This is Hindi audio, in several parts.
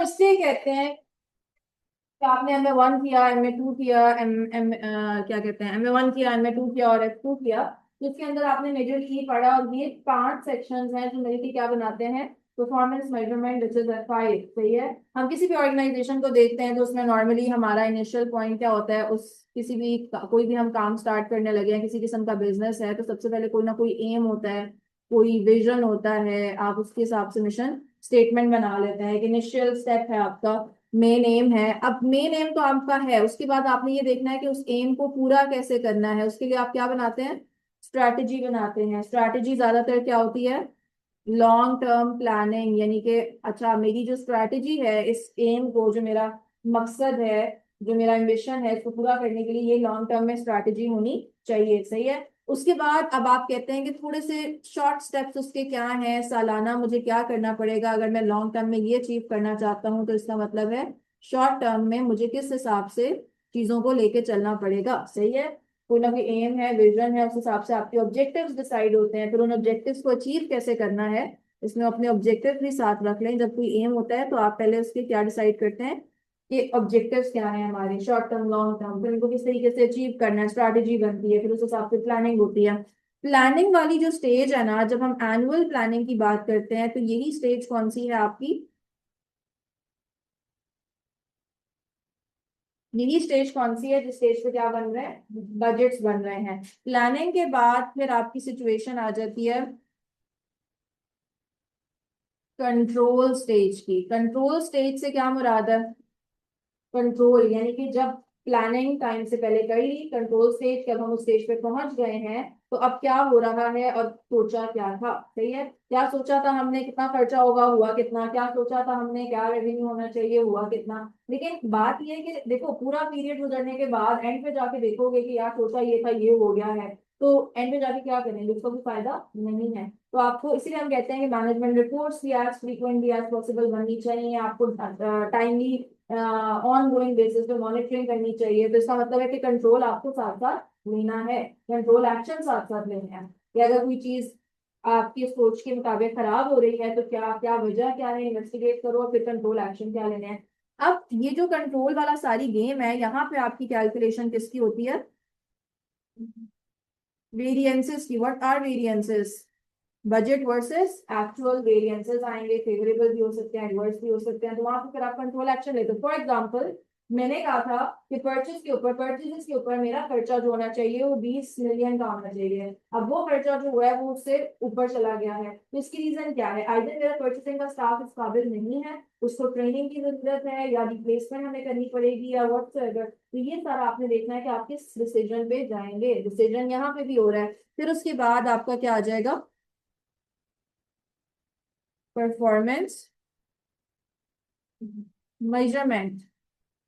इसलिए कहते हैं कि आपने MA1 किया, MA2 किया, एम एम क्या कहते हैं, MA1 किया, MA2 किया और F2 किया, जिसके अंदर आपने मेजर की पढ़ा। और ये 5 सेक्शंस हैं जो मिलकर क्या बनाते हैं, performance measurement, which is F5। सही है। हम किसी भी ऑर्गेनाइजेशन को देखते हैं तो उसमें नॉर्मली हमारा इनिशियल पॉइंट क्या होता है, उस किसी भी कोई भी हम काम स्टार्ट करने लगे हैं, किसी किस्म का बिजनेस है, तो सबसे पहले कोई ना कोई एम होता है, कोई विजन होता है। आप उसके हिसाब से मिशन स्टेटमेंट बना लेते हैं। एक इनिशियल स्टेप है आपका, मेन एम है। अब मेन एम तो आपका है, उसके बाद आपने ये देखना है कि उस एम को पूरा कैसे करना है। उसके लिए आप क्या बनाते हैं, स्ट्रैटेजी बनाते हैं। स्ट्रैटेजी ज्यादातर क्या होती है, लॉन्ग टर्म प्लानिंग, यानी कि अच्छा मेरी जो स्ट्रैटेजी है, इस एम को, जो मेरा मकसद है, जो मेरा एम्बिशन है, इसको पूरा करने के लिए ये लॉन्ग टर्म में स्ट्रैटेजी होनी चाहिए। सही है। उसके बाद अब आप कहते हैं कि थोड़े से शॉर्ट स्टेप्स उसके क्या हैं, सालाना मुझे क्या करना पड़ेगा अगर मैं लॉन्ग टर्म में ये अचीव करना चाहता हूँ। तो इसका मतलब है शॉर्ट टर्म में मुझे किस हिसाब से चीजों को लेके चलना पड़ेगा। सही है। कोई ना कोई एम है, विजन है, उस हिसाब से आपके ऑब्जेक्टिव्स डिसाइड होते हैं। फिर उन ऑब्जेक्टिव्स को अचीव कैसे करना है, इसमें अपने ऑब्जेक्टिव भी साथ रख लें। जब कोई एम होता है तो आप पहले उसके क्या डिसाइड करते हैं कि ऑब्जेक्टिव्स क्या हैं हमारे, शॉर्ट टर्म, लॉन्ग टर्म, फिर इनको किस तरीके से अचीव करना है, स्ट्रैटेजी बनती है, फिर उस हिसाब से प्लानिंग होती है। प्लानिंग वाली जो स्टेज है ना, जब हम एनुअल प्लानिंग की बात करते हैं, तो यही स्टेज कौन सी है आपकी, यही स्टेज कौन सी है जिस स्टेज पे क्या बन रहे हैं, बजट्स बन रहे हैं। प्लानिंग के बाद फिर आपकी सिचुएशन आ जाती है कंट्रोल स्टेज की। कंट्रोल स्टेज से क्या मुराद है, कंट्रोल यानी कि जब प्लानिंग टाइम से पहले कर ली, कंट्रोल स्टेज जब हम उस स्टेज पे पहुंच गए हैं, तो अब क्या हो रहा है और सोचा क्या था। सही है। क्या सोचा था हमने, कितना खर्चा होगा, हुआ कितना, क्या सोचा था हमने, क्या रेवेन्यू होना चाहिए, हुआ कितना। लेकिन बात यह है कि देखो, पूरा पीरियड गुजरने के बाद एंड पे जाके देखोगे कि यार सोचा ये था, ये हो गया है, तो एंड पे जाके क्या करेंगे, उसका भी फायदा नहीं है। तो आपको इसीलिए हम कहते हैं कि मैनेजमेंट रिपोर्ट्स भी एज फ्रीक्वेंटली एज पॉसिबल बननी चाहिए। आपको टाइमली ऑन गोइंग बेसिस पे मॉनिटरिंग करनी चाहिए। तो इसका मतलब है कि कंट्रोल आपको साथ साथ लेना है, कंट्रोल एक्शन साथ साथ लेने हैं। कि अगर कोई चीज आपकी सोच के मुताबिक खराब हो रही है तो क्या क्या वजह क्या है, इन्वेस्टिगेट करो और फिर कंट्रोल एक्शन क्या लेने हैं। अब ये जो कंट्रोल वाला सारी गेम है, यहाँ पे आपकी कैलकुलेशन किसकी होती है, वेरिएंसेस की। What are variances, budget versus actual. Variances आएंगे, फेवरेबल भी हो सकते हैं, एडवर्स भी हो सकते हैं, तो वहां पे फिर आप कंट्रोल एक्शन लेते हो। फॉर एग्जांपल, मैंने कहा था कि परचेज के ऊपर मेरा खर्चा जो होना चाहिए वो 20 मिलियन का होना चाहिए। अब वो खर्चा जो हुआ है वो उससे ऊपर चला गया है। तो इसकी रीजन क्या है, आइदर मेरा परचेसिंग का स्टाफ इस काबिल नहीं है, उसको ट्रेनिंग की जरूरत है, या रिप्लेसमेंट हमें करनी पड़ेगी, या व्हाट्सएवर। तो ये सारा आपने देखना है कि आप किस डिसीजन पे जाएंगे। डिसीजन यहाँ पे भी हो रहा है। फिर उसके बाद आपका क्या आ जाएगा, परफॉर्मेंस मेजरमेंट।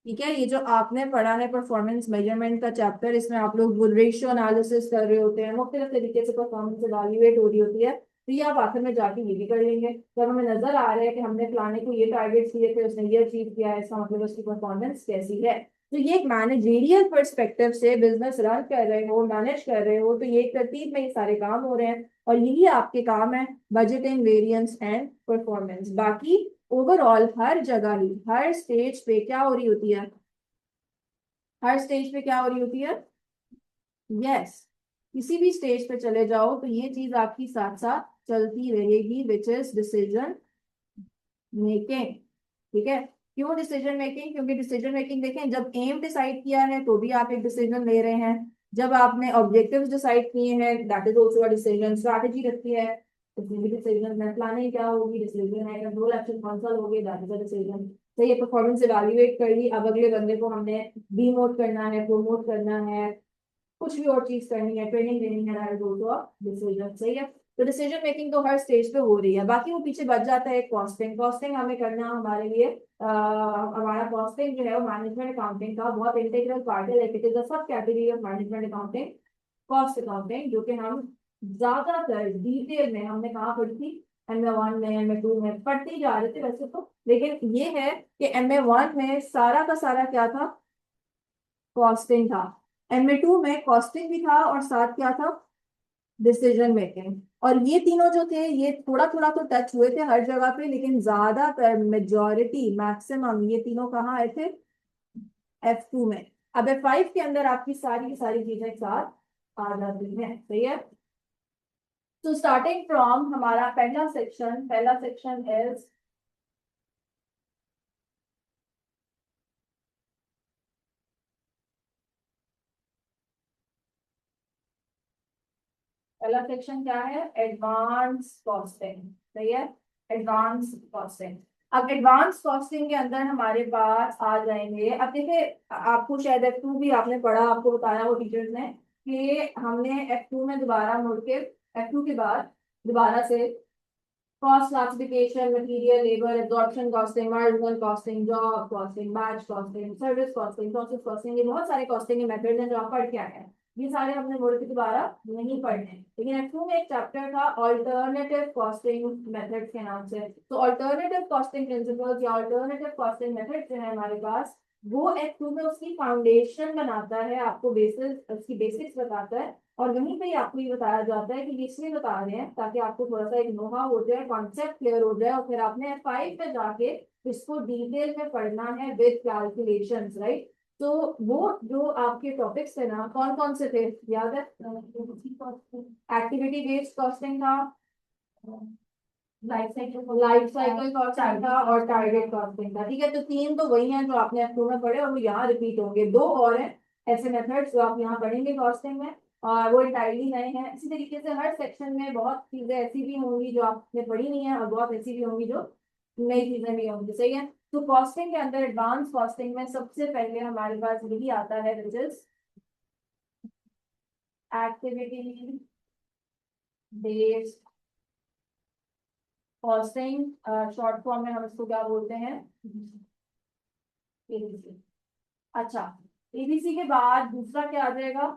ठीक है। ये जो आपने पढ़ा है परफॉर्मेंस मेजरमेंट का चैप्टर, इसमें आप लोग वो रेशियो एनालिसिस कर रहे होते हैं, मुख्तलिफ तरीके से परफॉर्मेंस इवैल्यूएट हो रही होती है। तो ये आप आखिर में जाके ये भी कर लेंगे। जब हमें नजर आ रहा है कि हमने फलाने को ये टारगेट दिए थे, उसने ये अचीव किया है, इसका मतलब उसकी परफॉर्मेंस कैसी है। तो ये एक मैनेजेरियल पर्सपेक्टिव से बिजनेस रन कर रहे हो, मैनेज कर रहे हो, तो ये एक तरतीब में ये सारे काम हो रहे हैं। और यही आपके काम है, बजटिंग, वेरिएंस एंड परफॉर्मेंस। बाकी ओवरऑल हर जगह ही, हर स्टेज पे क्या हो रही होती है, हर स्टेज पे क्या हो रही होती है, यस, किसी भी स्टेज पे चले जाओ तो ये चीज आपकी साथ साथ चलती रहेगी, विच इज डिसीजन मेकिंग। ठीक है। क्यों डिसीजन मेकिंग, क्योंकि डिसीजन मेकिंग देखें, जब एम डिसाइड किया है तो भी आप एक डिसीजन ले रहे हैं, जब आपने ऑब्जेक्टिव्स डिसाइड किए हैं that is also a decision, strategy रखी है उसमें भी डिसीजन है, प्लानिंग क्या होगी डिसीजन है, कंट्रोल एक्शन कौन सा लोगे दैट इज अ डिसीजन। तो ये परफॉर्मेंस इवैल्यूएट कर ली, अब अगले बंदे को हमने डीमोट करना है, प्रमोट करना है, कुछ भी और चीज करनी है, ट्रेनिंग देनी है, that is also a decision. सही है। तो डिसीजन मेकिंग तो हर स्टेज पे हो रही है। बाकी वो पीछे बच जाता है कॉस्टिंग। कॉस्टिंग हमें करना हमारे लिए हमारा कॉस्टिंग जो है वो मैनेजमेंट अकाउंटिंग का बहुत इंटीग्रल पार्ट है, लाइक इट इज अ सब category of management accounting, cost accounting, जो कि हम ज्यादातर डिटेल में हमने कहाँ पढ़ी थी, MA1 में, MA2 में पढ़ते ही जा रहे थे वैसे तो। लेकिन ये है कि MA1 में सारा का सारा क्या था, कॉस्टिंग था। MA2 में कॉस्टिंग भी था और साथ क्या था, डिसीजन मेकिंग। और ये तीनों जो थे ये थोड़ा थोड़ा तो टच हुए थे हर जगह पे, लेकिन ज्यादातर मेजॉरिटी मैक्सिमम ये तीनों कहाँ आए थे, F2 में। अब F5 के अंदर आपकी सारी की सारी चीजें एक साथ आ जाती हैं, सही है। तो स्टार्टिंग फ्रॉम हमारा पहला सेक्शन इज पहला सेक्शन क्या है, एडवांस कॉस्टिंग, सही है, एडवांस कॉस्टिंग। अब एडवांस कॉस्टिंग के अंदर हमारे पास आ जाएंगे, अब देखिए आपको शायद F2 भी आपने पढ़ा, आपको बताया वो टीचर्स ने कि हमने F2 में दोबारा मुड़ के F2 के बाद दोबारा से cost classification, material, labour, absorption costing, marginal costing, job costing, batch costing, service costing, process costing, ये बहुत सारे कॉस्टिंग के मेथड्स हैं जो आप पढ़ के आए हैं। ये सारे हमने मुड़ के दोबारा नहीं पढ़ने, लेकिन एक्चुअली में एक चैप्टर था ऑल्टरनेटिव कॉस्टिंग मेथड्स के नाम से। तो ऑल्टरनेटिव कॉस्टिंग प्रिंसिपल्स या ऑल्टरनेटिव कॉस्टिंग मेथड्स जो है हमारे पास, वो एक्चुअली में उसकी फाउंडेशन बनाता है, आपको बेसिस उसकी बेसिक्स बताता है। और वहीं पे ही आपको ये बताया जाता है कि ये इसलिए बता रहे हैं ताकि आपको थोड़ा सा एक नोहा हो जाए, कॉन्सेप्ट क्लियर हो जाए, और फिर आपने F5 पे जाके इसको डिटेल में पढ़ना है विद कैलकुलेशंस, राइट। तो वो जो आपके टॉपिक्स थे ना, कौन कौन से थे याद है, एक्टिविटी बेस्ड कॉस्टिंग था, लाइफ साइकिल कॉस्टिंग था, और टारगेट कॉस्टिंग था, ठीक है। तो तीन तो वही हैं जो आपने F2 में पढ़े, और वो यहाँ रिपीट होंगे। दो और हैं ऐसे मेथड्स जो आप यहाँ पढ़ेंगे कॉस्टिंग में, और वो इंटायरली नए हैं। इसी तरीके से हर सेक्शन में बहुत चीजें ऐसी भी होंगी जो आपने पढ़ी नहीं है, और बहुत ऐसी भी होंगी जो नई चीजें भी होंगी, सही है। तो कॉस्टिंग के अंदर एडवांस कॉस्टिंग में सबसे पहले हमारे पास यही आता है which is activity based costing, short form में हम इसको क्या बोलते हैं, एबीसी। अच्छा, एबीसी के बाद दूसरा क्या आ जाएगा,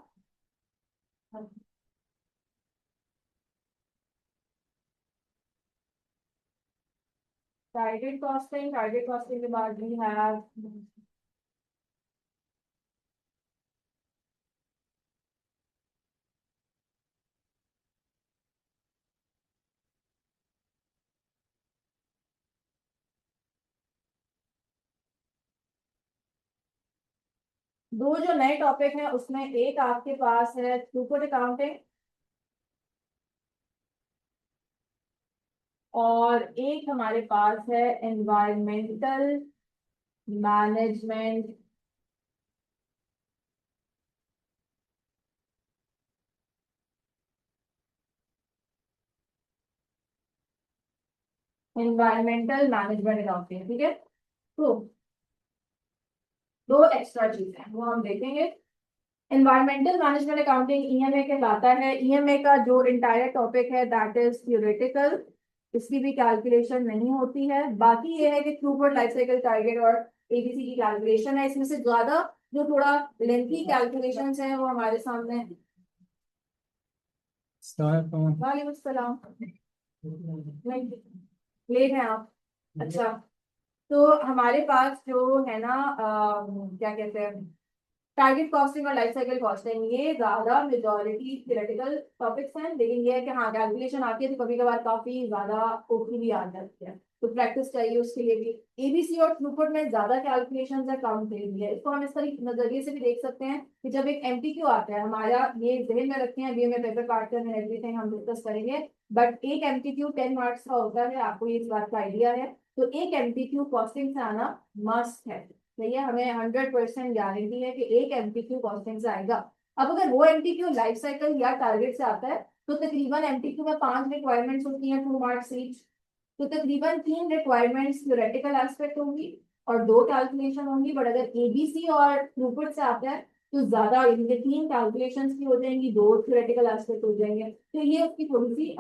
टारगेट कॉस्टिंग के बाद वी हैव दो जो नए टॉपिक हैं उसमें एक आपके पास है थ्रूपुट अकाउंटिंग, और एक हमारे पास है environmental management. Environmental management accounting, ठीक है। तो दो एक्स्ट्रा चीजें हैं वो हम देखेंगे। एनवायरमेंटल मैनेजमेंट अकाउंटिंग ईएमए कहलाता है। ईएमए का जो इंटायर टॉपिक है दैट इज थियोरेटिकल, इसकी भी कैलकुलेशन नहीं होती है। बाकी ये है कि थ्रूपुट, लाइफ साइकिल, टारगेट और एबीसी की कैलकुलेशन है। इसमें से ज्यादा जो थोड़ा लेंथी कैलकुलेशंस हैं वो हमारे सामने है। वालेकुम सलाम, नहीं लेट हैं आप, अच्छा। तो हमारे पास जो है ना क्या कहते हैं, टारगेट कॉस्टिंग और लाइफ साइकिल कॉस्टिंग, ये ज्यादा मेजोरिटी थियोरेटिकल टॉपिक्स हैं, लेकिन ये है कि हाँ कैलकुलेशन आती है तो कभी कभार काफी ज्यादा ओपी भी आ जाती है, तो प्रैक्टिस चाहिए उसके लिए भी। एबीसी और थ्रूपुट में ज्यादा कैलकुलेशंस है, कम थे भी है। इसको हम इस तरीके नजरिए से भी देख सकते हैं कि जब एक एमटीक्यू आता है, हमारा ये जहन में रखते हैं, अभी हमें पेपर काट कर एवरीथिंग हम डिस्कस करेंगे, बट एक एमटीक्यू 10 मार्क्स का होता है, आपको ये इस बात का आइडिया है। तो एक एमटीक्यू कॉस्टिंग से आना मस्ट है, भैया हमें 100% गारंटी है कि एक एमटीक्यू कॉस्टिंग से आएगा। अब अगर वो एमटीक्यू लाइफ साइकिल या टारगेट से आता है तो तकरीबन एमटीक्यू में 5 रिक्वायरमेंट्स होती हैं, 2 मार्क्स ईच। तो तकरीबन 3 रिक्वायरमेंट्स थ्योरेटिकल एस्पेक्ट होंगी और 2 कैलकुलेशन होंगी। बट अगर एबीसी और थ्रूपुट से आता है तो ज्यादा, इनके 3 कैलकुलेशंस की हो जाएंगी, 2 थ्योरेटिकल एस्पेक्ट हो जाएंगे। तो ये उसकी थोड़ी सी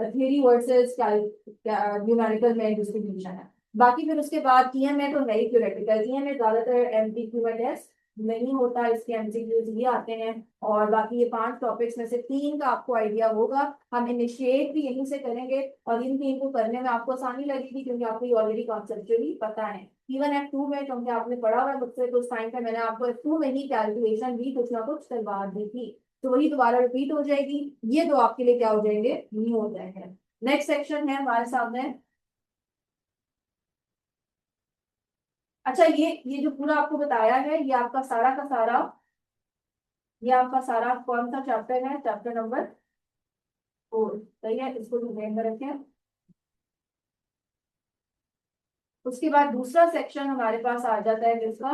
थियरी वर्सेस न्यूमेरिकल में डिस्ट्रीब्यूशन है। बाकी फिर उसके बाद ईएमए तो नहीं, थ्योरेटिकल ईएमए ज्यादातर एमसीक्यू में टेस्ट नहीं होता, इसके एमसीक्यूज ये आते हैं। और बाकी ये 5 टॉपिक्स में से 3 का आपको आइडिया होगा। हम इनिशिएट भी यहीं से करेंगे और इन 3 को करने में आपको आसानी लगेगी क्योंकि आपको ये ऑलरेडी कॉन्सेप्चुअली पता है। इवन F2 में क्योंकि आपने पढ़ा हुआ है मुझसे, तो उस टाइम पे मैंने आपको F2 में ही कैलकुलेशन भी कुछ ना कुछ करवा दी थी। तो वही दोबारा रिपीट हो जाएगी। ये दो आपके लिए क्या हो जाएंगे, न्यू हो जाएंगे। नेक्स्ट सेक्शन है हमारे सामने। अच्छा, ये जो पूरा आपको बताया है, ये आपका सारा का सारा, ये आपका सारा कौन सा चैप्टर है, चैप्टर नंबर 4। सही है, इसको ध्यान में रखें। उसके बाद दूसरा सेक्शन हमारे पास आ जाता है जिसका,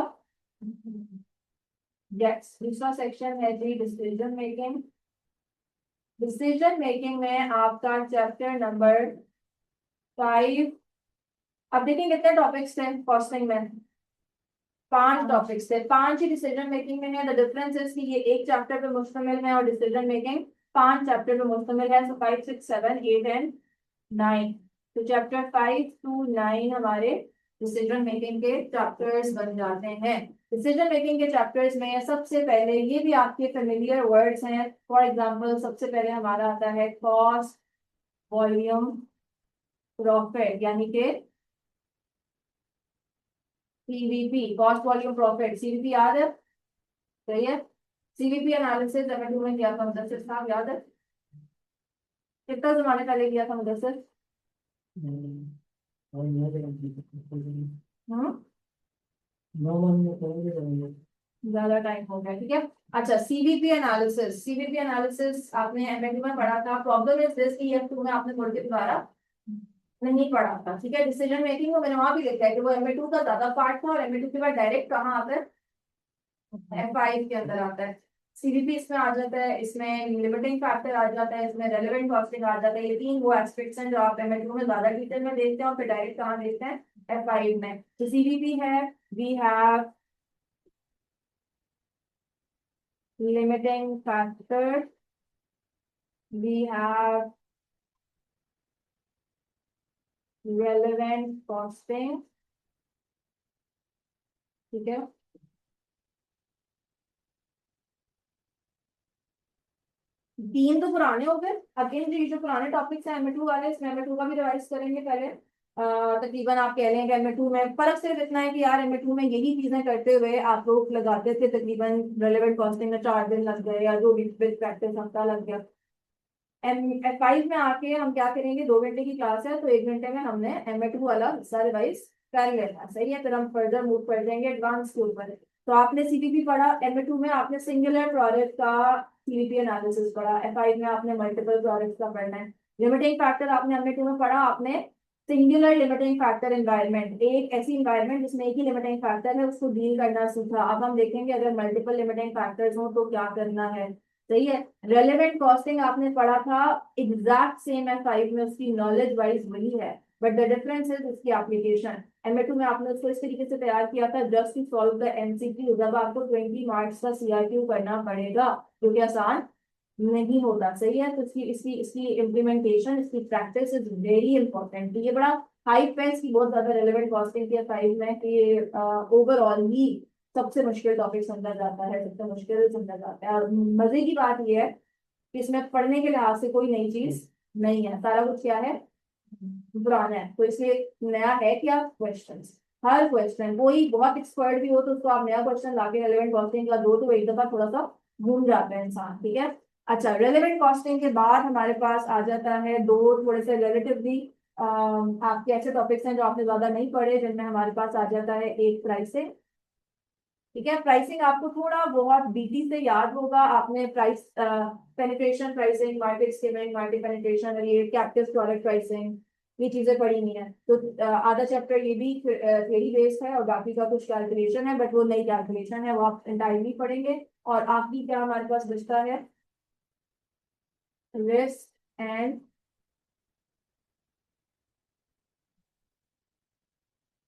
यस, दूसरा सेक्शन है जी डिसीजन मेकिंग। डिसीजन मेकिंग में आपका चैप्टर नंबर 5। अब देखिए कितने टॉपिक्स थे कॉस्टिंग में, 5 टॉपिक्स थे, 5 ही डिसीजन मेकिंग में है। द डिफरेंस इज कि ये एक चैप्टर पे मुश्तमिल है और डिसीजन मेकिंग 5 चैप्टर पे मुश्तमिल है। सो 5 6 7 8 एंड 9। तो चैप्टर 5 to 9 हमारे डिसीजन मेकिंग के चैप्टर्स बन जाते हैं। डिसीजन मेकिंग के चैप्टर्स में सबसे पहले, ये भी आपके फेमिलियर वर्ड्स हैं, फॉर एग्जांपल सबसे पहले हमारा आता है कॉस्ट वॉल्यूम प्रॉफिट, यानी कि CVP, cost volume profit, CVP याद है? सही है। सीवीपी एनालिसिस अगर तुमने किया था मुदस्सिर साहब, याद है? कितना जमाने पहले किया था मुदस्सिर? हम्म, ज्यादा टाइम हो गया, ठीक है। अच्छा, सीवीपी एनालिसिस, सीवीपी एनालिसिस आपने एमएटी में पढ़ा था। प्रॉब्लम इज दिस कि ये टू में आपने मुड़ के दोबारा नहीं पढ़ा था, ठीक है। डिसीजन मेकिंग को मैंने वहां भी लिखा है कि वो एमए2 का ज्यादा पार्ट था, और एमए2 के बाद डायरेक्ट कहाँ आता है, F5 के अंदर आता है। सीवीपी इसमें आ जाता है, इसमें लिमिटिंग फैक्टर आ जाता है, इसमें रेलेवेंट कॉस्टिंग आ जाता है। ये 3 वो एस्पेक्ट्स हैं जो आप एमएटू में ज्यादा डिटेल में देखते हैं और फिर डायरेक्ट कहाँ देखते हैं, F5 में। तो सीवीपी है, we have limiting factor, we have relevant costing, ठीक है। 3 तो पुराने हो गए। अगेन जो पुराने टॉपिक्स हैं एमए2 वाले, इसमें एमए2 का भी रिवाइज करेंगे पहले। तकरीबन आप कह लें कि एमए2 में फर्क सिर्फ इतना है कि यार एमए2 में यही चीजें करते हुए आप लोग लगाते थे तकरीबन रेलेवेंट कॉस्टिंग में 4 दिन लग गए, या जो भी प्रैक्टिस हफ्ता लग गया। F5 में आके हम क्या करेंगे, 2 घंटे की क्लास है तो 1 घंटे में हमने एमए2 वाला हिस्सा रिवाइज कर लेना है, सही है। फिर हम फर्दर मूव कर जाएंगे एडवांस के ऊपर। तो आपने सीपीपी पढ़ा, एमए2 में आपने सिंगुलर प्रोडक्ट का सीवीपी एनालिसिस पढ़ा, F5 में आपने मल्टीपल प्रोडक्ट्स का पढ़ना है। लिमिटिंग फैक्टर आपने एमए2 में पढ़ा, आपने सिंगुलर लिमिटिंग फैक्टर एनवायरनमेंट, एक ऐसी एनवायरनमेंट जिसमें एक ही लिमिटिंग फैक्टर है, उसको डील करना सीखा। अब हम देखेंगे अगर मल्टीपल लिमिटिंग फैक्टर्स हो तो क्या करना है, सही है। रेलेवेंट कॉस्टिंग आपने पढ़ा था, एग्जैक्ट सेम है 5 में, उसकी नॉलेज वाइज वही है, बट द डिफरेंस है उसकी एप्लीकेशन। एमए2 में आपने उसको इस तरीके से तैयार किया था, just to solve the MCQ, जब आपको 20 मार्क्स का सीआरक्यू करना पड़ेगा, जो कि आसान नहीं होता, सही है। तो इसकी इसकी इसकी इम्प्लीमेंटेशन, इसकी प्रैक्टिस इज वेरी इंपॉर्टेंट। तो ये बड़ा हाई पेंस की बहुत ज्यादा रेलेवेंट कॉस्टिंग की 5 में कि ओवरऑल ही सबसे मुश्किल टॉपिक समझा जाता है, सबसे मुश्किल समझा जाता है। और मजे की बात यह है कि इसमें पढ़ने के लिहाज से कोई नई चीज नहीं है, सारा कुछ क्या है, पुराना है। तो इसलिए नया है क्या, क्वेश्चन, हर क्वेश्चन, कोई बहुत एक्सपर्ट भी हो तो उसको आप नया क्वेश्चन लाके रेलेवेंट कॉस्टिंग का दो तो एक दफा थोड़ा सा घूम जाता है इंसान, ठीक है। अच्छा, रेलेवेंट कॉस्टिंग के बाद हमारे पास आ जाता है दो थोड़े से रिलेटिवली आपके ऐसे टॉपिक्स हैं जो आपने ज्यादा नहीं पढ़े, जिनमें हमारे पास आ जाता है एक प्राइसिंग, ठीक है। प्राइसिंग आपको थोड़ा बहुत बीटी से याद होगा, आपने price penetration pricing, market skimming, market penetration, और ये कैप्टिव प्रोडक्ट प्राइसिंग, ये चीजें पढ़ी नहीं है। तो आधा चैप्टर ये भी थ्योरी बेस्ड है और बाकी का कुछ कैलकुलेशन है, बट वो नई कैलकुलेशन है, वो आप इंटायरली पढ़ेंगे। और आखिरी क्या हमारे पास बचता है, रिस्क एंड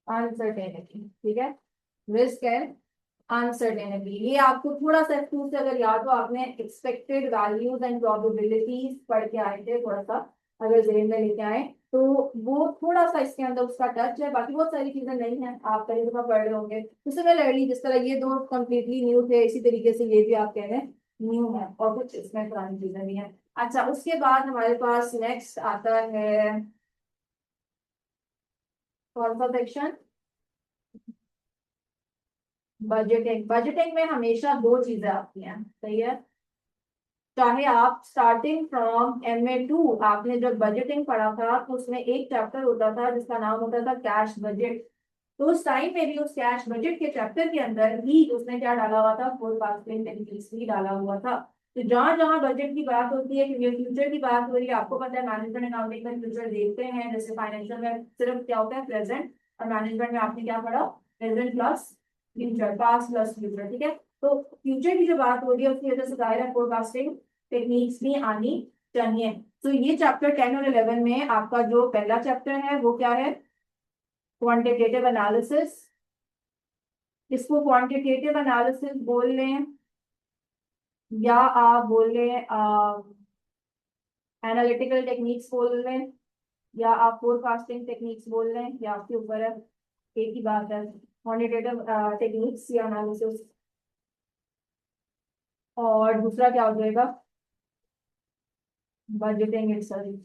अनसर्टेनिटी, ठीक है। रिस्क एंड अनसर्टेनिटी, ये आपको थोड़ा सा एक्सक्यूज से अगर याद हो, आपने एक्सपेक्टेड वैल्यूज एंड प्रोबेबिलिटीज पढ़ के आए थे, थोड़ा सा अगर जेहन में लेके आए तो वो थोड़ा सा इसके अंदर उसका टच है, बाकी बहुत सारी चीजें नहीं है, आप पहले दफा पढ़ रहे होंगे। तो सिमिलरली जिस तरह ये दो कम्प्लीटली न्यू थे, इसी तरीके से ये भी आप कह रहे हैं न्यू है, और कुछ इसमें पुरानी चीजें भी हैं। अच्छा, उसके बाद हमारे पास नेक्स्ट आता है कौन सा सेक्शन, बजटिंग। बजटिंग में हमेशा दो चीजें आती हैं, सही है। चाहे आप स्टार्टिंग फ्रॉम MA2 आपने जब बजटिंग पढ़ा था तो उसमें एक चैप्टर होता था जिसका नाम होता था कैश बजट। तो उस टाइम में भी उस कैश बजट के चैप्टर के अंदर ही उसने क्या डाला हुआ था, फोरकास्टिंग टेक्निक्स भी डाला हुआ था। तो जहां जहां बजट की बात होती है, क्योंकि फ्यूचर की बात हो रही है, आपको पता है मैनेजमेंट अकाउंटिंग में फ्यूचर देखते हैं, जैसे फाइनेंशियल में सिर्फ क्या होता है प्रेजेंट, और मैनेजमेंट में आपने क्या पढ़ा, present plus future, past plus future, ठीक है। तो फ्यूचर की जो बात हो रही है उसकी वजह से जाहिर है फोरकास्टिंग टेक्निक्स भी आनी चाहिए। तो ये चैप्टर 10 और 11 में आपका जो पहला चैप्टर है वो क्या है, क्वांटिटेटिव एनालिसिस। इसको क्वांटिटेटिव एनालिसिस बोल लें या आप बोल लें एनालिटिकल टेक्निक्स बोल लें या आप फोरकास्टिंग टेक्निक्स बोल लें, या आपके ऊपर है, एक ही बात है, क्वांटिटेटिव टेक्निक्स या एनालिसिस। और दूसरा क्या हो जाएगा, बजटिंग इटसेल्फ।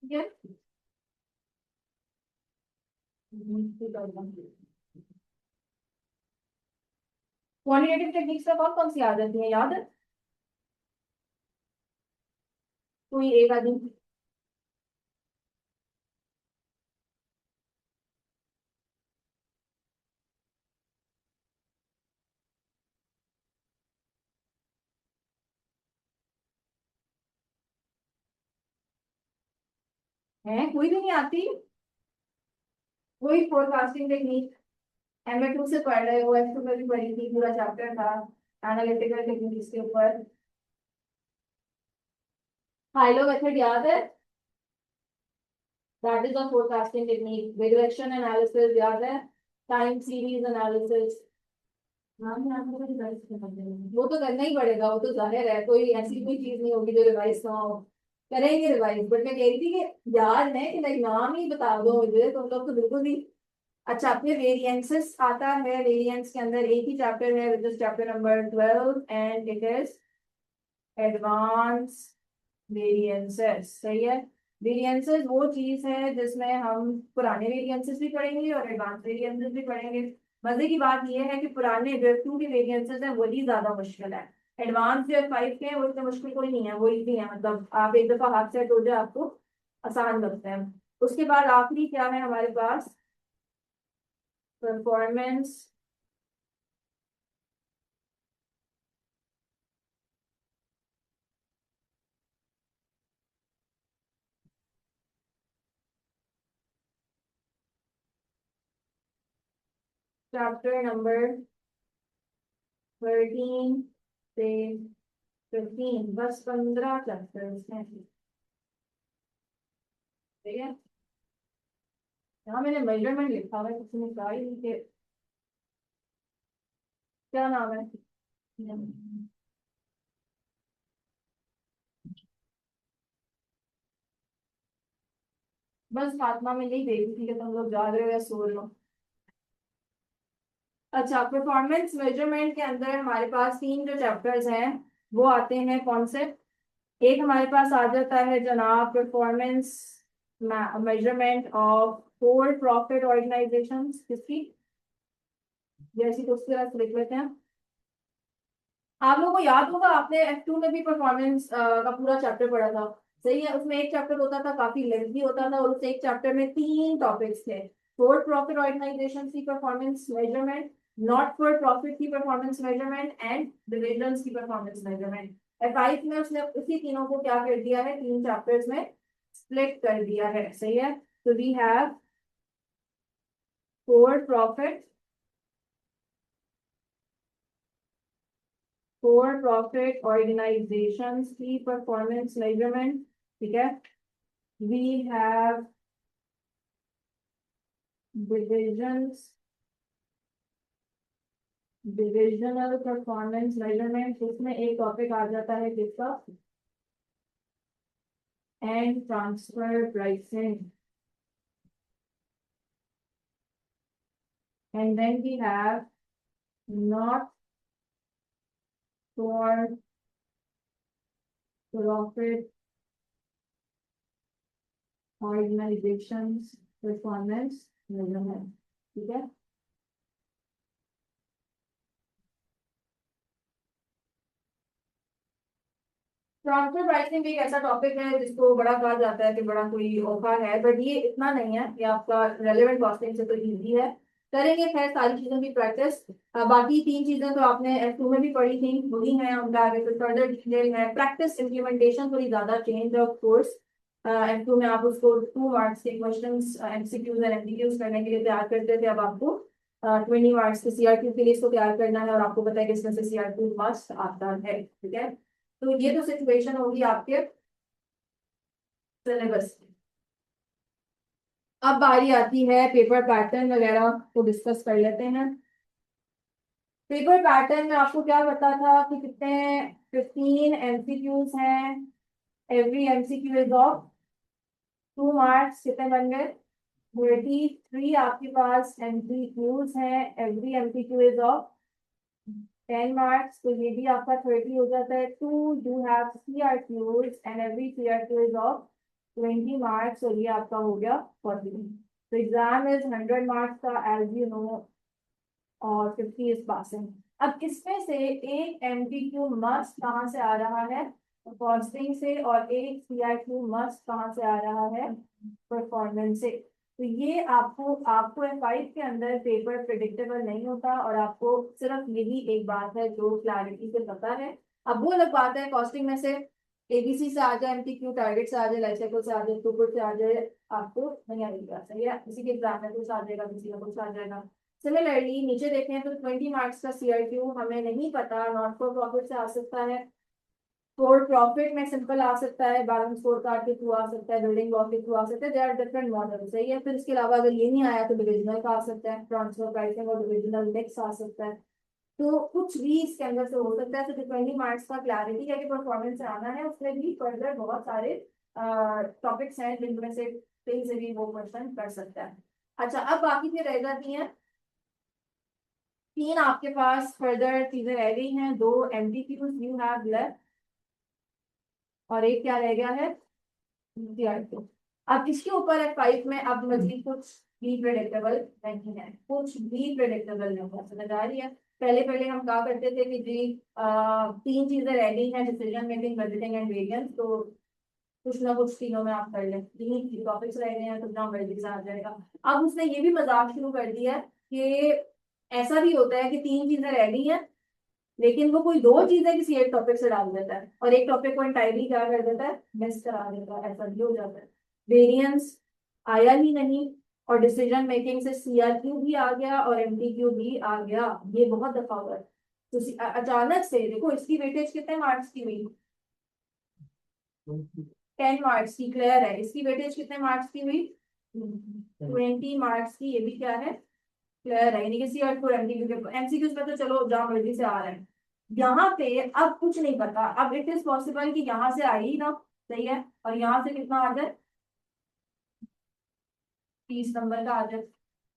ठीक है। क्वांटिटेटिव टेक्निक्स में कौन कौन सी आ जाती है, याद है कोई एक आदमी, है कोई भी नहीं आती, कोई फोरकास्टिंग टेक्निक MA2 से पढ़ रहे हो, F2 में भी पढ़ी थी, पूरा चैप्टर था एनालिटिकल टेक्निक्स के ऊपर। हाइलो मेथड याद है, that is a forecasting technique. Regression analysis याद है, टाइम सीरीज एनालिसिस। वो तो करना ही पड़ेगा, वो तो जाहिर है, कोई ऐसी कोई चीज नहीं होगी जो रिवाइज ना हो, करेंगे रिवाइज। बट मैं कह रही थी कि याद है कि लाइक नाम ही बता दो मुझे, तुम लोग तो बिल्कुल भी। अच्छा, फिर वेरिएंसेस आता है, वेरिएंस के अंदर एक ही चैप्टर है which is chapter number 12 and it is advance variances, सही है। वेरिएंसेस वो चीज है जिसमें हम पुराने वेरिएंसेस भी पढ़ेंगे और एडवांस वेरिएंसेस भी पढ़ेंगे। मजे की बात यह है कि पुराने जो टू के वेरिएंसेस हैं वही ज्यादा मुश्किल है, एडवांस जो फाइव के हैं वो इतना मुश्किल कोई नहीं है, वो इजी है, मतलब आप एक दफा हाथ सेट हो जाए आपको आसान लगते हैं। उसके बाद आखिरी क्या है हमारे पास, परफॉर्मेंस चैप्टर नंबर 13 से 15, बस 15 चैप्टर्स हैं, ठीक है। यहाँ मैंने मेजरमेंट लिखा हुआ है, किसी ने कहा ही नहीं कि क्या नाम है। बस फातिमा में यही देख रही थी कि तुम लोग जाग रहे हो या सो रहे हो। अच्छा, परफॉर्मेंस मेजरमेंट के अंदर हमारे पास तीन जो चैप्टर्स हैं वो आते हैं, कौन से, एक हमारे पास आ जाता है जनाब performance measurement of for profit organisation, किसकी, जैसी तो उसकी तरह से लिख लेते हैं। आप लोगों को याद होगा आपने F2 में भी परफॉर्मेंस का पूरा चैप्टर पढ़ा था, सही है। उसमें एक चैप्टर होता था, काफी लेंथी होता था, और उस एक चैप्टर में तीन टॉपिक्स थे, फॉर प्रॉफिट ऑर्गेनाइजेशन की performance measurement, not for profit की परफॉर्मेंस मेजरमेंट एंड डिविजन्स की परफॉर्मेंस मेजरमेंट। F5 में उसने उसी तीनों को क्या कर दिया है, तीन चैप्टर्स में स्प्लिट कर दिया है, सही है। तो we have for profit, for profit organisations की परफॉर्मेंस मेजरमेंट, ठीक है। we have divisions, divisional performance measurement, इसमें एक टॉपिक आ जाता है किसका, and transfer pricing, and then we have not for profit organizations performance measurement, ठीक है। ट्रांसफर प्राइसिंग भी एक ऐसा टॉपिक है जिसको बड़ा कहा जाता है कि बड़ा कोई औखा है, बट ये इतना नहीं है, ये आपका रेलेवेंट कॉस्टिंग से तो इजी है। करेंगे खैर सारी चीजों की प्रैक्टिस। बाकी तीन चीजें तो आपने F2 में भी पढ़ी थी, वही हैं, उनका आगे तो फर्दर डिटेल है। प्रैक्टिस इम्प्लीमेंटेशन थोड़ी ज्यादा चेंज है ऑफ कोर्स। F2 में आप उसको 2 मार्क्स के क्वेश्चंस एमसीक्यूज एंड एमसीक्यूज करने के लिए तैयार करते थे, अब आपको 20 मार्क्स के सीआरक्यू के लिए इसको तैयार करना है, और आपको पता है कि इसमें से सीआरक्यू मस्ट आता है, ठीक है। तो ये तो सिचुएशन होगी आपके सिलेबस की। अब बारी आती है पेपर पैटर्न वगैरह को डिस्कस कर लेते हैं। पेपर पैटर्न में आपको क्या पता था कि कितने 15 एमसीक्यूज हैं, every MCQ is of 2 marks, कितने बन गए 33 आपके पास एमसीक्यूज हैं, every MCQ is of 10 marks, तो ये भी आपका 30 हो जाता है। Two you have CRQs and every CRQ is of 20 marks, और ये आपका हो गया 40। तो एग्जाम इज 100 मार्क्स का एज यू नो, और 50 इज पासिंग। अब इसमें से एक एमसीक्यू मस्ट कहाँ से आ रहा है, कॉस्टिंग से, और एक CRQ मस्ट कहाँ से आ रहा है, परफॉर्मेंस से। तो ये आपको आपको F5 के अंदर पेपर प्रिडिक्टेबल नहीं होता, और आपको सिर्फ यही एक बात है जो क्लैरिटी से पता है। अब वो अलग बात है कॉस्टिंग में से ABC से आ जाए, MCQ टारगेट से आ जाए, लाइफ साइकिल से आ जाए, थ्रूपुट से आ जाए, आपको नहीं आएगा, सही है। किसी के एग्जाम में कुछ आ जाएगा, किसी का कुछ आ जाएगा। सिमिलरली नीचे देखें तो 20 मार्क्स का CRQ हमें नहीं पता, नॉट फॉर प्रॉफिट से आ सकता है, फॉर प्रॉफिट में सिंपल आ सकता है, बैलेंस स्कोर कार्ड के थ्रू आ सकता है, बिल्डिंग ब्लॉक के थ्रू आ सकता है, देयर आर डिफरेंट मॉडल, सही है। फिर इसके अलावा अगर ये नहीं आया तो डिविजनल का आ सकता है, ट्रांसफर प्राइसिंग और डिविजनल मिक्स आ सकता है। तो कुछ भी इसके अंदर से हो सकता है। तो 20 मार्क्स का क्लैरिटी है कि परफॉर्मेंस से आना है, उसमें भी फर्दर बहुत सारे टॉपिक्स हैं जिनमें से कहीं से भी वो क्वेश्चन कर सकता है। अच्छा, अब बाकी फिर रह जाती हैं तीन आपके पास फर्दर चीजें रह गई हैं, दो MCQs यू हैव लेफ्ट, और एक क्या रह गया है, CRQ। अब इसके ऊपर F5 में अब मजीद कुछ भी प्रेडिक्टेबल नहीं है, कुछ भी प्रेडिक्टेबल नहीं है, समझ आ रही है। पहले पहले हम कहा करते थे कि जी तीन चीजें रह गई हैं, decision making, budgeting and variance, तो कुछ ना कुछ तीनों में आप कर लें, तीन टॉपिक्स रह गए हैं तो ना मर्जी से आ जाएगा। अब उसने ये भी मजाक शुरू कर दिया है कि ऐसा भी होता है कि तीन चीजें रह गई हैं, लेकिन वो कोई दो चीजें किसी एक टॉपिक से डाल देता है, और एक टॉपिक को एंटायरली क्या कर देता है, मिस करा देता है, ऐसा भी हो जाता है। वेरिएंस आया ही नहीं, और डिसीजन मेकिंग से CRQ भी आ गया और MTQ भी आ गया, ये बहुत दफा हुआ है। तो अचानक से देखो इसकी वेटेज कितने मार्क्स की हुई, 10 मार्क्स की, क्लियर है। इसकी वेटेज कितने मार्क्स की हुई, 20 मार्क्स की, ये भी क्या है, क्लियर है। यानी कि CRQ और MCQs पे तो चलो जहाँ मर्जी से आ रहे हैं, यहाँ पे अब कुछ नहीं पता। अब इट इज पॉसिबल कि यहाँ से आ ही ना, सही है, और यहाँ से कितना आ जाए, 30 नंबर का आ जाए।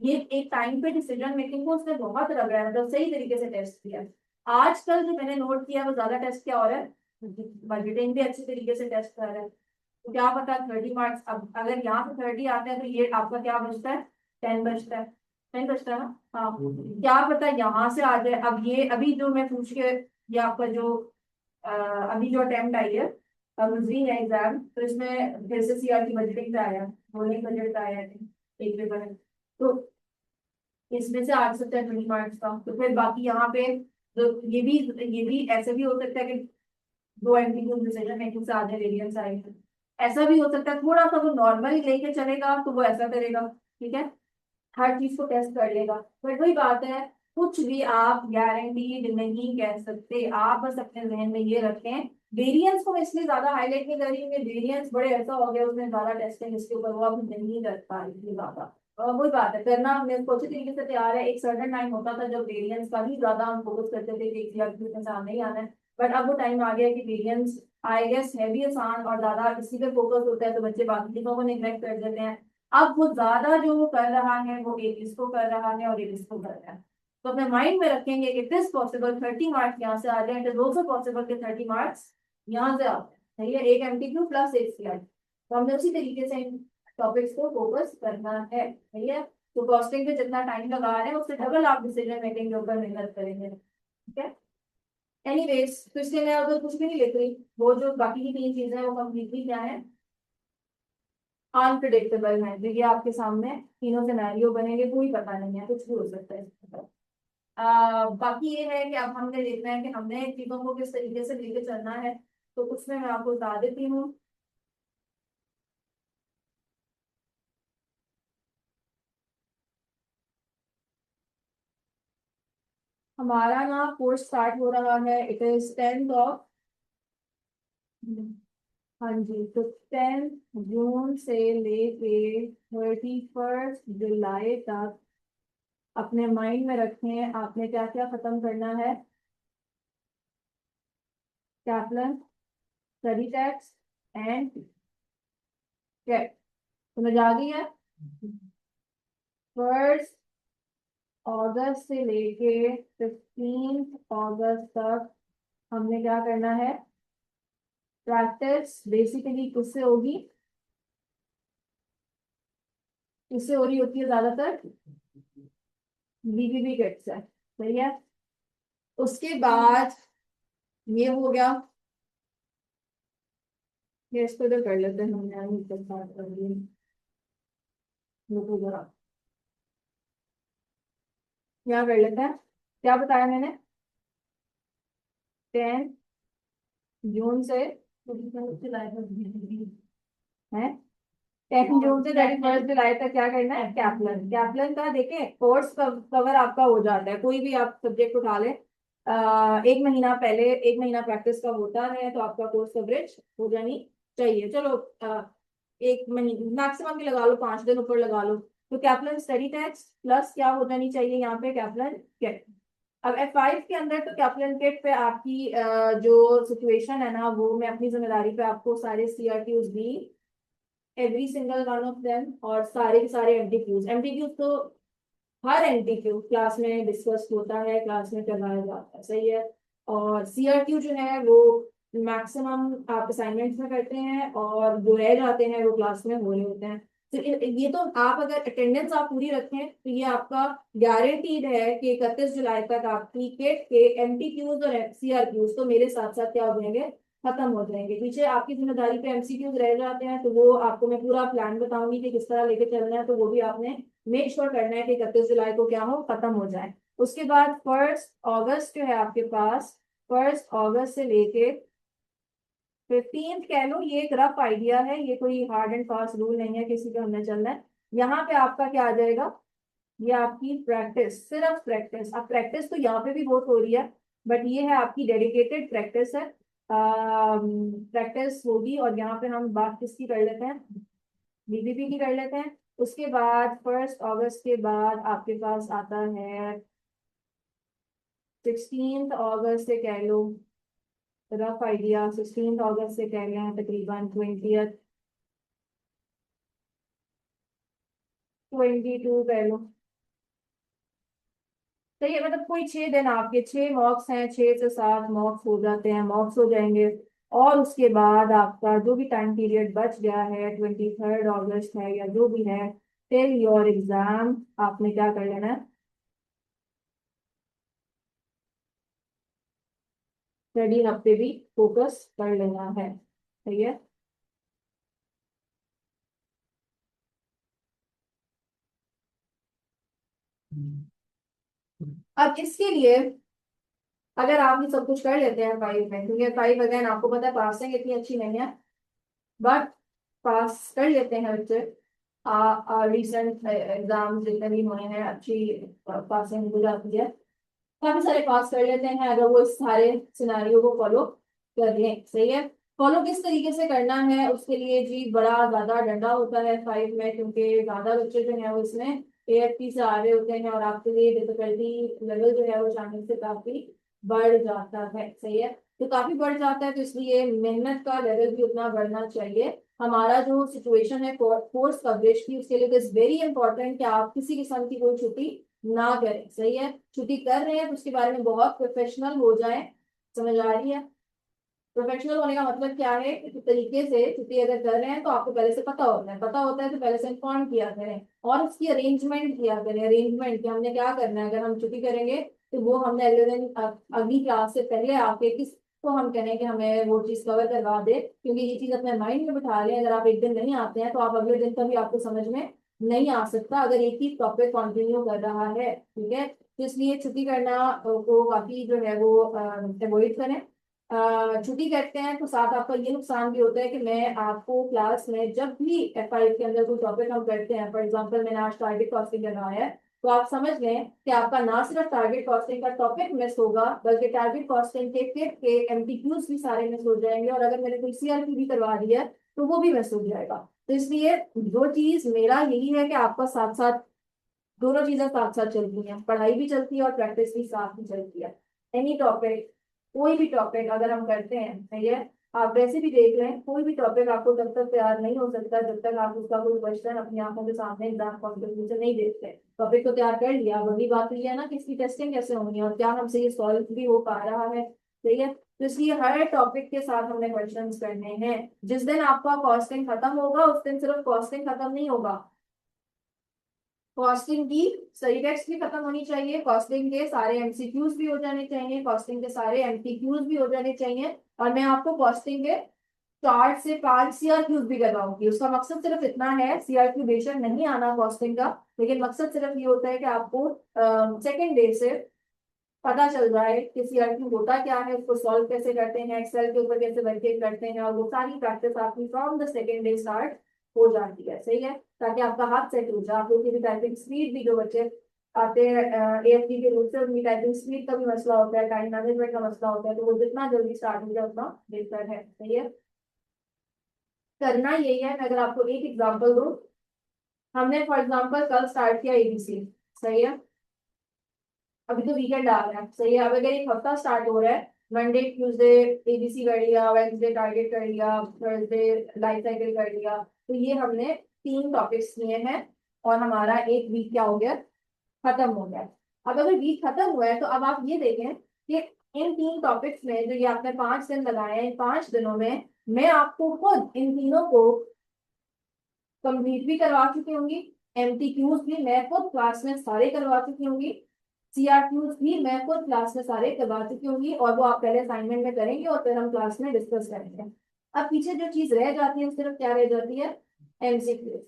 ये एक टाइम पे डिसीजन मेकिंग को उसने बहुत रगड़ा है, मतलब सही तरीके से टेस्ट किया। आजकल जो मैंने नोट किया वो ज्यादा टेस्ट क्या हो रहा है, बजटिंग भी अच्छी तरीके से टेस्ट कर रहा है। तो क्या पता 30 मार्क्स, अब अगर यहाँ पे 30 आते हैं तो ये आपका क्या बचता है, 10 बचता है, 10 बचता है ना, हाँ। क्या पता यहाँ से आ जाए। अब ये अभी जो मैं पूछ के, ये आपका जो अभी जो अटेम्प्ट आई है, मुजरी है एग्जाम, तो इसमें फिर से CR की बजटिंग का आया, बोलने बजट का आया है, एक पेपर है, तो इसमें से आ सकता है 20 मार्क्स का। तो फिर बाकी यहाँ पे तो ये भी ऐसे भी हो सकता है कि दो एमसीक्यू डिसीजन मेकिंग से आधे वेरिएंस आएंगे। ऐसा भी हो सकता है थोड़ा सा वो नॉर्मल लेके चलेगा तो वो ऐसा करेगा, ठीक है, हर चीज को टेस्ट कर लेगा। बट वही बात है, कुछ भी आप गारंटीड नहीं कह सकते, आप बस अपने जहन में ये रखें। वेरिएंस को मैं इसलिए ज्यादा हाईलाइट नहीं कर रही हूँ कि वेरिएंस बड़े ऐसा हो गया उसमें ज्यादा टेस्टिंग इसके ऊपर वो अब नहीं कर पा रही ज्यादा। वही बात है, करना हमने उसको अच्छी तरीके से तैयार है। एक सर्टन टाइम होता था जब वेरिएंस का ही ज्यादा हम फोकस करते थे कि एग्जाम सामने ही आना है, बट अब वो टाइम आ गया कि वेरिएंस आई गेस है भी आसान, और ज्यादा इसी पे फोकस होता है तो बच्चे बाकी चीजों को निगलेक्ट कर देते हैं। अब वो ज्यादा जो वो कर रहा है वो एक इसको कर रहा है और एक इसको कर रहा है। तो अपने माइंड में रखेंगे कि इट इज पॉसिबल 30 मार्क्स यहाँ से आ जाए, इट इज ऑल्सो पॉसिबल कि 30 मार्क्स यहाँ से आते हैं, सही है, एक MTQ प्लस एक CR। तो हमने उसी तरीके से इन टॉपिक्स को फोकस करना है, सही है। तो कॉस्टिंग पे जितना टाइम लगा रहे हैं उससे डबल आप डिसीजन मेकिंग के ऊपर मेहनत करेंगे, ठीक है। एनीवेज, तो इसलिए मैं अगर कुछ भी नहीं लिख रही, वो जो बाकी की तीन चीजें हैं वो कंप्लीटली क्या है, अनप्रिडिक्टेबल है। तो ये आपके सामने तीनों सिनेरियो बनेंगे, कोई पता नहीं है, कुछ भी हो सकता है इसमें। बाकी ये है कि अब हमने देखना है कि हमने चीजों को किस तरीके से लेके चलना है। तो उसमें मैं आपको बता देती हूँ। हमारा ना कोर्स स्टार्ट हो रहा है, इट इज 10th ऑफ, हाँ जी, तो 10 जून से लेके 31 जुलाई तक अपने माइंड में रखें आपने क्या क्या खत्म करना है। Kaplan, study texts and kit, समझ आ गई है। 1 अगस्त से लेके 15 अगस्त तक हमने क्या करना है, प्रैक्टिस बेसिकली किससे होगी, किससे हो रही होती है ज्यादातर, बीबीबी किट से, सही है। उसके बाद ये हो गया, ये इसको इधर कर लेते हैं, हमने आगे ऊपर स्टार्ट कर दिया। रुको जरा, क्या कर लेते हैं, क्या बताया मैंने, 10 जून से है, 10 जून से 31 जुलाई तक क्या करना है, कैप्लन। कैप्लन का देखें कोर्स कवर आपका हो जाता है, कोई भी आप सब्जेक्ट उठा ले, 1 महीना पहले, 1 महीना प्रैक्टिस का होता है तो आपका कोर्स कवरेज हो जानी चाहिए। चलो 1 महीने मैक्सिमम भी लगा लो, 5 दिन ऊपर लगा लो। तो कैप्लन स्टडी टैक्स प्लस क्या हो जानी चाहिए यहाँ पे, कैप्लन किट। अब F5 के अंदर तो कैप्लन किट पे आपकी जो सिचुएशन है ना, वो मैं अपनी जिम्मेदारी पे आपको सारे CRTs the, every single one of them, और सारे के सारे एमटीक्यूज। एमटीक्यूज तो हर एमटीक्यू क्लास में डिस्कस होता है, क्लास में करवाया जाता है, सही है। और CRQ जो है वो मैक्सिमम आप असाइनमेंट्स में करते हैं, और जो रह जाते हैं वो क्लास में हो रहे होते हैं। तो ये तो आप अगर अटेंडेंस आप पूरी रखें तो ये आपका गारंटीड है कि 31 जुलाई तक आपकी किट के एमटीक्यूज और CRQs तो मेरे साथ साथ क्या हो जाएंगे, खत्म हो जाएंगे। पीछे आपकी जिम्मेदारी पे MCQs रह जाते हैं, तो वो आपको मैं पूरा प्लान बताऊंगी कि किस तरह लेके चलना है, तो वो भी आपने मेक श्योर करना है कि 31 जुलाई को क्या हो, खत्म हो जाए। उसके बाद 1 अगस्त जो है आपके पास, 1 अगस्त से लेके 15 कह लो, ये एक रफ आइडिया है, ये कोई हार्ड एंड फास्ट रूल नहीं है किसी पे हमने चलना है। यहाँ पे आपका क्या आ जाएगा, ये आपकी प्रैक्टिस, सिर्फ प्रैक्टिस। अब प्रैक्टिस तो यहाँ पे भी बहुत हो रही है, बट ये है आपकी डेडिकेटेड प्रैक्टिस है। प्रैक्टिस होगी, और यहाँ पे हम बात किसकी कर लेते हैं, बीबीपी की कर लेते हैं। उसके बाद 1 अगस्त के बाद आपके पास आता है 16 अगस्त से कह लो, रफ आइडिया 16 अगस्त से कह लें तकरीबन 22 कह लो, सही है। मतलब कोई 6 दिन, आपके 6 मॉक्स हैं, 6 से 7 मॉक्स हो जाते हैं, मॉक्स हो जाएंगे। और उसके बाद आपका जो भी टाइम पीरियड बच गया है, 23 अगस्त है या जो भी है, टिल योर एग्जाम, आपने क्या कर लेना है, स्टडी हब पे भी फोकस कर लेना है, सही है। अब इसके लिए अगर आप ये सब कुछ कर लेते हैं 5 में, क्योंकि 5 अगेन आपको पता है पासिंग इतनी अच्छी नहीं है, बट पास कर लेते हैं बच्चे। रिसेंट एग्जाम जितने भी हुए हैं, अच्छी पासिंग हो जाती है, काफी सारे पास कर लेते हैं अगर वो इस सारे सिनारियों को फॉलो कर लें, सही है। फॉलो किस तरीके से करना है, उसके लिए जी बड़ा ज्यादा डंडा होता है 5 में, क्योंकि ज्यादा बच्चे जो है वो इसमें AFT से आ रहे होते हैं, और आपके लिए डिफिकल्टी लेवल जो है वो चांस से काफी बढ़ जाता है, सही है। तो काफी बढ़ जाता है, तो इसलिए मेहनत का लेवल भी उतना बढ़ना चाहिए। हमारा जो सिचुएशन है कोर्स कवरेज की, उसके लिए इट्स वेरी इंपॉर्टेंट कि आप किसी किस्म की कोई छुट्टी ना करें, सही है। छुट्टी कर रहे हैं तो उसके बारे में बहुत प्रोफेशनल हो जाए, समझ आ रही है। प्रोफेशनल होने का मतलब क्या है, कि तरीके से छुट्टी अगर कर रहे हैं तो आपको पहले से पता होता है, पता होता है तो पहले से इन्फॉर्म किया करें, और उसकी अरेंजमेंट किया करें। अरेंजमेंट कि हमने क्या करना है, अगर हम छुट्टी करेंगे तो वो हमने अगले दिन अगली क्लास से पहले आके किसको हम कहें कि हमें वो चीज कवर करवा दे, क्योंकि ये चीज अपने माइंड में बिठा लें। अगर आप एक दिन नहीं आते हैं तो आप अगले दिन कभी आपको समझ में नहीं आ सकता अगर एक ही टॉपिक कंटिन्यू कर रहा है, ठीक है। तो इसलिए छुट्टी करना को काफी जो है वो अवॉइड करें। छुट्टी करते हैं तो साथ आपका ये नुकसान भी होता है कि मैं आपको क्लास में जब भी F5 के अंदर कोई टॉपिक हम करते हैं, फॉर एग्जांपल मैंने आज टारगेट कॉस्टिंग करवाया है, तो आप समझ लें कि आपका ना सिर्फ टारगेट कॉस्टिंग का टॉपिक मिस होगा बल्कि टारगेट कॉस्टिंग के फिर के एमसीक्यूज भी सारे मिस हो जाएंगे, और अगर मैंने कोई सीआरपी भी करवा दी है तो वो भी मिस हो जाएगा। तो इसलिए जो चीज मेरा यही है कि आपका साथ साथ दोनों चीजें साथ साथ चलती हैं, पढ़ाई भी चलती है और प्रैक्टिस भी साथ में चलती है। एनी टॉपिक, कोई भी टॉपिक अगर हम करते हैं, सही है, आप वैसे भी देख लें, कोई भी टॉपिक आपको तब तक तैयार नहीं हो सकता जब तक आप उसका कोई क्वेश्चन अपनी आंखों के सामने एग्जाम कॉम्पिटिशन नहीं देखते। टॉपिक तो तैयार कर लिया, वही बात हुई है ना कि इसकी टेस्टिंग कैसे होनी है और क्या हमसे ये सॉल्व भी हो पा रहा है, सही है। तो इसलिए हर टॉपिक के साथ हमने क्वेश्चन करने हैं। जिस दिन आपका कॉस्टिंग खत्म होगा उस दिन सिर्फ कॉस्टिंग खत्म नहीं होगा, कॉस्टिंग की सही टेक्स्ट भी खत्म होनी चाहिए, कॉस्टिंग के सारे एमसीक्यूज भी हो जाने चाहिए, कॉस्टिंग के सारे एमसीक्यूज भी हो जाने चाहिए, और मैं आपको कॉस्टिंग के 4 से 5 सीआरक्यूज भी करवाऊंगी। उसका मकसद सिर्फ इतना है, सीआरक्यू बेशक नहीं आना कॉस्टिंग का, लेकिन मकसद सिर्फ ये होता है कि आपको सेकेंड डे से पता चल रहा है कि सीआरक्यू होता क्या है, उसको सॉल्व कैसे करते हैं, एक्सेल के ऊपर कैसे वर्किंग करते हैं, और वो सारी प्रैक्टिस आपकी from the second day start हो जाती है, सही है। ताकि आपका हाथ सेट हो जाए, आप लोग की भी टाइपिंग स्पीड भी, जो बच्चे आते हैं एएफटी के रूप से, उनकी टाइपिंग स्पीड का भी मसला होता है, टाइम मैनेजमेंट का मसला होता है, तो वो जितना जल्दी स्टार्ट हो जाए उतना बेहतर है, सही है। करना यही है। मैं अगर आपको एक एग्जांपल दूं, हमने फॉर एग्जांपल कल स्टार्ट किया एबीसी, सही है, अभी तो वीकेंड आ रहा है, सही है। अब अगर एक हफ्ता स्टार्ट हो रहा है, मंडे ट्यूसडे एबीसी कर लिया, वेडनेसडे टारगेट कर लिया, थर्सडे लाइफ साइकिल कर लिया, तो ये हमने 3 टॉपिक्स लिए हैं और हमारा एक वीक क्या हो गया, खत्म हो गया। अब अगर वीक खत्म हुआ है तो अब आप ये देखें कि इन 3 टॉपिक्स में जो ये आपने 5 दिन लगाए हैं, इन 5 दिनों में मैं आपको खुद इन तीनों को कंप्लीट भी करवा चुकी होंगी, एमसीक्यूज भी मैं खुद क्लास में सारे करवा चुकी होंगी, सीआरक्यूज भी मैं खुद क्लास में सारे करवा चुकी होंगी, और वो आप पहले असाइनमेंट में करेंगे और फिर हम क्लास में डिस्कस करेंगे। अब पीछे जो चीज रह जाती है सिर्फ क्या रह जाती है, एमसीक्यूज।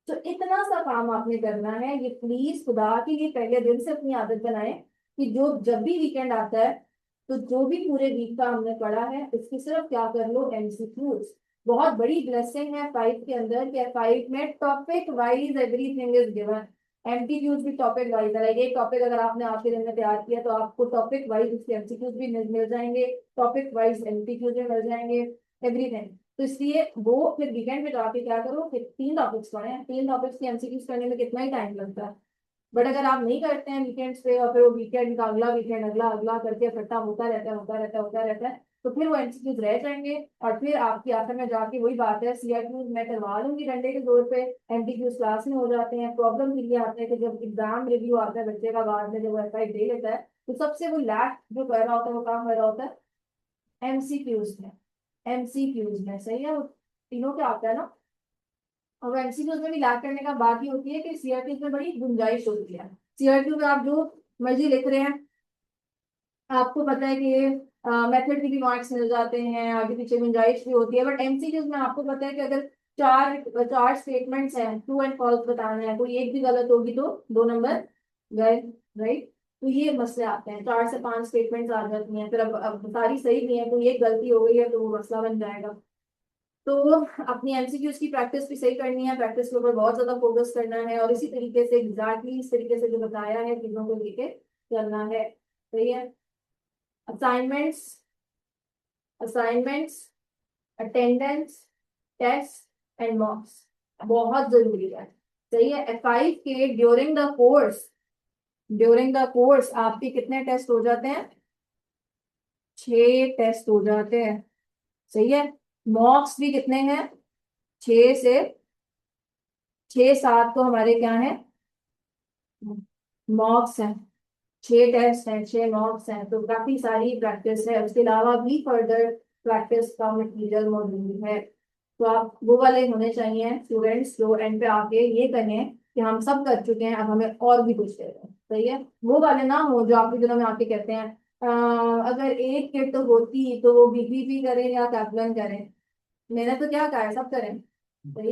तो इतना सा काम आपने करना है, ये प्लीज खुदा के लिए पहले दिन से अपनी आदत बनाए कि जो जब भी वीकेंड आता है तो जो भी पूरे वीक का हमने पढ़ा है उसकी सिर्फ क्या कर लो, एमसीक्यूज। बहुत बड़ी ब्लेसिंग है 5 के अंदर कि 5 में topic wise everything is given. MCQs भी टॉपिक वाइज है, एक टॉपिक अगर आपने आज के दिन में तैयार किया तो आपको टॉपिक वाइज उसके एमसीक्यूज भी मिल जाएंगे, टॉपिक वाइज एमसीक्यूज भी मिल जाएंगे, एवरीथिंग। तो इसलिए वो फिर वीकेंड पे जाके क्या करो, फिर 3 टॉपिक्स पढ़े, 3 टॉपिक्स की एमसीक्यूज करने में कितना ही टाइम लगता है। बट अगर आप नहीं करते हैं वीकेंड्स पे और फिर वो वीकेंड का अगला वीकेंड अगला अगला करके इकट्ठा होता रहता है होता रहता है होता रहता है, तो फिर वो एमसीक्यूज रह जाएंगे, और फिर आपकी आखिर में जाके वही बात है, सीआरक्यूज मैं करवा लूंगी डंडे के जोर पे, एमसीक्यूज क्लास में हो जाते हैं। प्रॉब्लम फिर ये आता है कि जब एग्जाम रिव्यू आता है बच्चे का बाद में, जब वो एफआई दे लेता है, तो सबसे वो लैक जो कर रहा होता है, वो काम कर रहा होता है एमसीक्यूज में, एमसीक्यूज में, सही है, वो तीनों क्या आता है ना। और एमसीक्यूज में भी लैग करने का बात ही होती है कि सीआरक्यूज में बड़ी गुंजाइश होती है। सीआरक्यू में आप जो मर्जी लिख रहे हैं, आपको पता है कि मेथड के भी मार्क्स मिल जाते हैं, आगे पीछे गुंजाइश भी होती है, बट एमसीक्यूज में आपको पता है कि अगर चार चार स्टेटमेंट्स हैं, ट्रू एंड फॉल्स बताना है, कोई एक भी गलत होगी तो 2 नंबर गए, राइट। तो ये मसले आते हैं, 4 से 5 स्टेटमेंट्स आ जाती हैं, फिर अब सारी सही भी है, कोई एक गलती हो गई है तो वो मसला बन जाएगा। तो अपनी एमसीक्यूज की प्रैक्टिस भी सही करनी है, प्रैक्टिस के ऊपर बहुत ज्यादा फोकस करना है, और इसी तरीके से एग्जैक्टली इस तरीके से जो बताया है चीजों को लेके चलना है, सही है। Assignments, assignments, attendance, test and mocks बहुत जरूरी है, सही है। F5 के ड्यूरिंग द कोर्स आपके कितने टेस्ट हो जाते हैं, 6 टेस्ट हो जाते हैं, सही है। मॉक्स भी कितने हैं, 6 से 7 तो हमारे क्या है, मॉक्स हैं। 6 टेस्ट हैं, 6 मॉक्स हैं, तो काफी सारी प्रैक्टिस है। उसके अलावा भी फर्दर प्रैक्टिस का मटेरियल मौजूद है। तो आप वो वाले होने चाहिए स्टूडेंट्स जो एंड पे आके ये कहें कि हम सब कर चुके हैं, अब हमें और भी कुछ दे दें। सही है। वो वाले ना हो जो आपके दिनों में आके कहते हैं अगर एक किट तो होती तो वो बीपीपी करें या कैप्लन करें। मैंने तो क्या कहा है, सब करें। सही है।